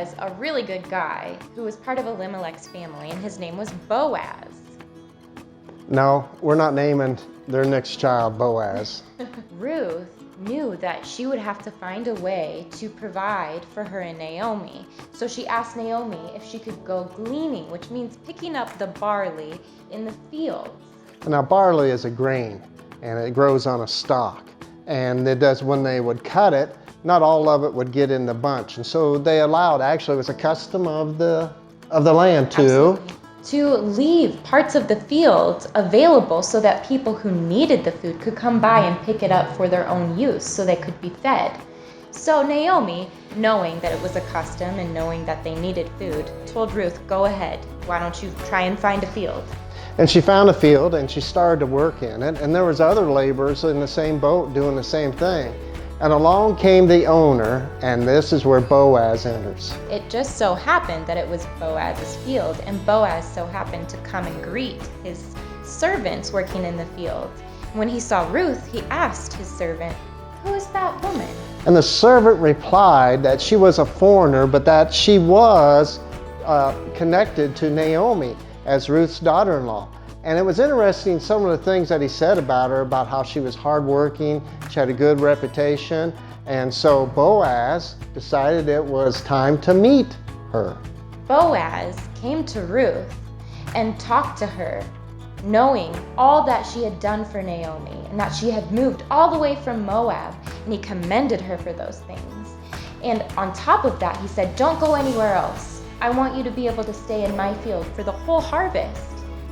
was a really good guy who was part of Elimelech's family, and his name was Boaz. No, we're not naming their next child Boaz. Ruth knew that she would have to find a way to provide for her and Naomi. So she asked Naomi if she could go gleaning, which means picking up the barley in the fields. Now barley is a grain and it grows on a stalk. And when they would cut it, not all of it would get in the bunch. And so they allowed, actually it was a custom of the land to leave parts of the field available so that people who needed the food could come by and pick it up for their own use so they could be fed. So Naomi, knowing that it was a custom and knowing that they needed food, told Ruth, go ahead, why don't you try and find a field? And she found a field and she started to work in it, and there was other laborers in the same boat doing the same thing. And along came the owner, and this is where Boaz enters. It just so happened that it was Boaz's field, and Boaz so happened to come and greet his servants working in the field. When he saw Ruth, he asked his servant, "Who is that woman?" And the servant replied that she was a foreigner, but that she was connected to Naomi as Ruth's daughter-in-law. And it was interesting, some of the things that he said about her, about how she was hardworking, she had a good reputation. And so Boaz decided it was time to meet her. Boaz came to Ruth and talked to her, knowing all that she had done for Naomi and that she had moved all the way from Moab, and he commended her for those things. And on top of that, he said, "Don't go anywhere else. I want you to be able to stay in my field for the whole harvest.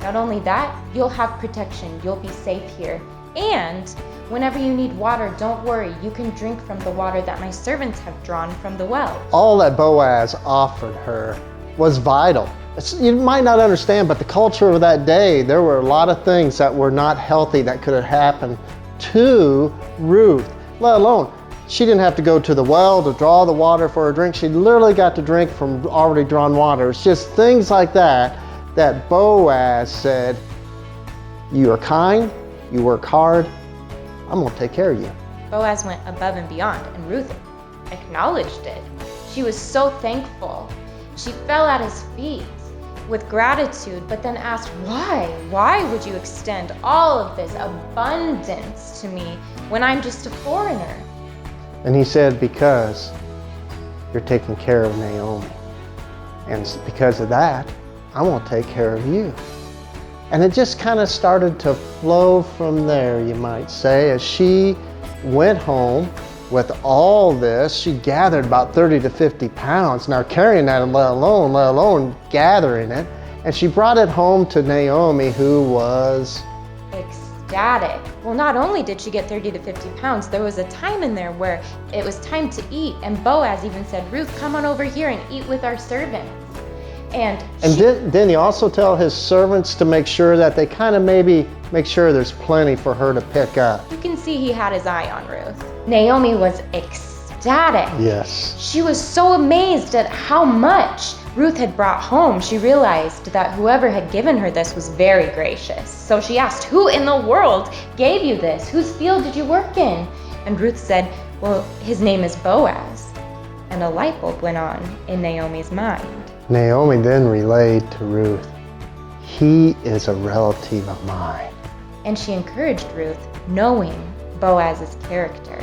Not only that, you'll have protection, you'll be safe here. And whenever you need water, don't worry, you can drink from the water that my servants have drawn from the well." All that Boaz offered her was vital. You might not understand, but the culture of that day, there were a lot of things that were not healthy that could have happened to Ruth, let alone she didn't have to go to the well to draw the water for her drink. She literally got to drink from already drawn water. It's just things like that that Boaz said, "You are kind, you work hard, I'm gonna take care of you." Boaz went above and beyond, and Ruth acknowledged it. She was so thankful. She fell at his feet with gratitude, but then asked, "Why? Why would you extend all of this abundance to me when I'm just a foreigner?" And he said, "Because you're taking care of Naomi. And because of that, I'm gonna take care of you." And it just kind of started to flow from there, you might say, as she went home with all this. She gathered about 30 to 50 pounds. Now carrying that, let alone gathering it. And she brought it home to Naomi, who was ecstatic. Well, not only did she get 30 to 50 pounds, there was a time in there where it was time to eat. And Boaz even said, "Ruth, come on over here and eat with our servants." And didn't he also tell his servants to make sure that they kind of maybe make sure there's plenty for her to pick up? You can see he had his eye on Ruth. Naomi was ecstatic. Yes. She was so amazed at how much Ruth had brought home. She realized that whoever had given her this was very gracious. So she asked, "Who in the world gave you this? Whose field did you work in?" And Ruth said, "Well, his name is Boaz." And a light bulb went on in Naomi's mind. Naomi then relayed to Ruth, "He is a relative of mine." And she encouraged Ruth, knowing Boaz's character,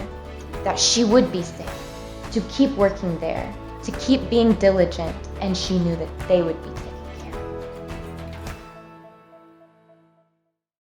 that she would be safe, to keep working there, to keep being diligent, and she knew that they would be safe.